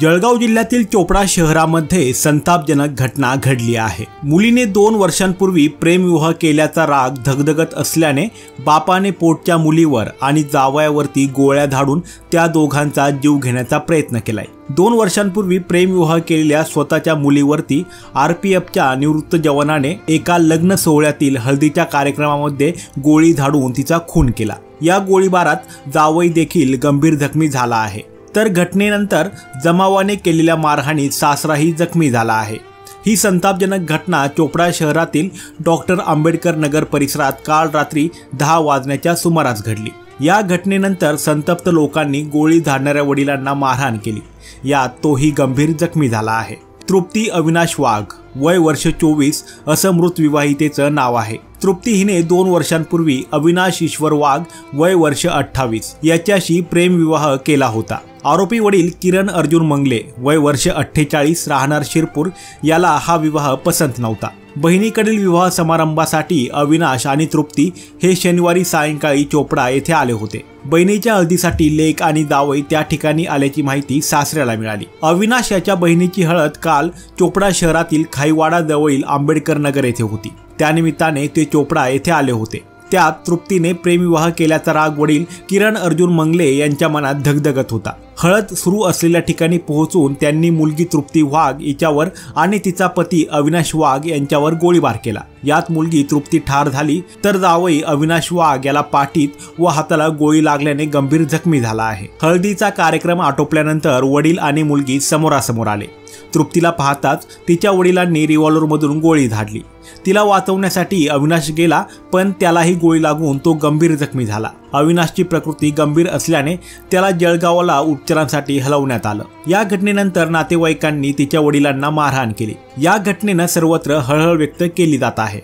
जळगाव जिल्ह्यातील चोपडा शहरामध्ये संतापजनक घटना घडली आहे। मुलीने 2 वर्षांपूर्वी प्रेमविवाह केल्याचा राग धगधगत असल्याने बापाने पोटच्या मुलीवर आणि जावयावरती गोळ्या झाडून त्या दोघांचा जीव घेण्याचा प्रयत्न केलाय। 2 वर्षांपूर्वी प्रेमविवाह केलेल्या स्वतःच्या मुलीवरती आरपीएफच्या निवृत्त जवानाने एका लग्न सोहळ्यातील हळदीच्या कार्यक्रमामध्ये गोळी झाडून तिचा खून केला। या गोळीबारात जावई देखील गंभीर जखमी झाला आहे। तर घटनेनंतर जमावाने केलेल्या मारहाणीत सासराही जखमी झाला आहे। ही संतापजनक घटना चोपडा शहरातील डॉक्टर आंबेडकर नगर परिसरात काल रात्री 10 वाजण्याच्या सुमारास घडली। या घटनेनंतर संतप्त लोकांनी गोळी झाडणाऱ्या वडिलांना मारहाण केली। यात तोही गंभीर जखमी झाला आहे। तृप्ती अविनाश वाघ, वय वर्ष 24 असं मृत विवाहितेचं नाव आहे। तृप्ती हिने 2 वर्षांपूर्वी अविनाश ईश्वर वाघ, वय वर्ष 28 याच्याशी प्रेमविवाह केला होता। आरोपी वडील किरण अर्जुन मंगले, वय वर्ष 48 राहणार शिरपूर याला हा विवाह पसंत नव्हता। बहिणीकडील विवाह समारंभासाठी अविनाश आणि तृप्ती हे शनिवारी सायंकाळी चोपडा येथे आले होते। बहिणीच्या हळदीसाठी लेक आणि जावई त्या ठिकाणी आल्याची माहिती सासऱ्याला मिळाली। अविनाश याच्या बहिणीची हळद काल चोपडा शहरातील खाईवाडा जवळील आंबेडकर नगर येथे होती। त्यानिमित्ताने ते चोपडा येथे आले होते। त्यात तृप्तीने प्रेमविवाह केल्याचा राग वडील किरण अर्जुन मंगले यांच्या मनात धगधगत होता। हळद सुरू असलेल्या ठिकाणी पोहोचून त्यांनी मुलगी तृप्ती वाघ हिच्यावर आणि तिचा पती अविनाश वाघ यांच्यावर गोळीबार केला। यात मुलगी तृप्ती ठार झाली, तर जावई अविनाश वाघ याला पाठीत व हाताला गोळी लागल्याने गंभीर जखमी झाला आहे। हळदीचा कार्यक्रम आटोपल्यानंतर वडील आणि मुलगी समोरासमोर आले। तृप्तीला पाहताच तिच्या वडिलांनी रिव्हॉल्वरमधून गोळी झाडली। तिला वाचवण्यासाठी अविनाश गेला, पण त्यालाही गोळी लागून तो गंभीर जखमी झाला। अविनाशची प्रकृती गंभीर असल्याने त्याला जळगावला उपचारांसाठी हलवण्यात आलं। या घटनेनंतर नातेवाईकांनी तिच्या वडिलांना मारहाण केली। या घटनेनं सर्वत्र हळहळ व्यक्त केली जात आहे।